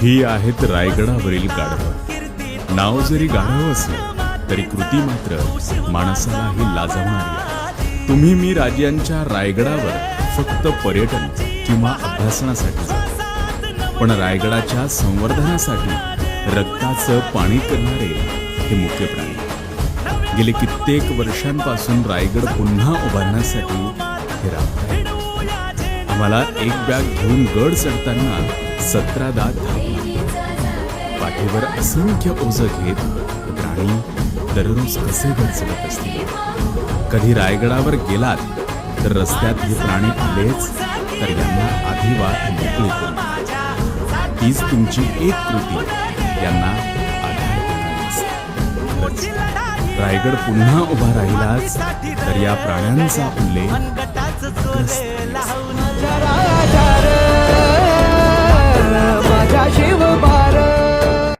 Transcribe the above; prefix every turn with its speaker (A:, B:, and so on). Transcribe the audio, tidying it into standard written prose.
A: ही आहेत रायगडावरील गाढवं. नाव जरी गाढव असलं तरी कृती मात्र माणसालाही लाजवणारी आहे. तुम्ही मी राज्यांच्या रायगडावर फक्त पर्यटन किंवा अभ्यासनासाठी जातो, पण रायगडाच्या संवर्धनासाठी रक्ताचं पाणी करणारे हे मुख्य प्राणी गेले कित्येक वर्षांपासून रायगड पुन्हा उभारण्यासाठी हे राबतायत. आम्हाला एक बॅग घेऊन गड चढताना 17 दात पाठीवर असंख्य ओझं घेत प्राणी दररोज कसे गड चढत असतील. कधी रायगडावर गेलात तर रस्त्यात हे प्राणी आलेच तर यांना आधी वाट मोकळी करू. हीच तुमची एक कृती यांना आधार देणारी असते. खरंच रायगड पुन्हा उभा राहिलाच तर या प्राण्यांचा उल्लेख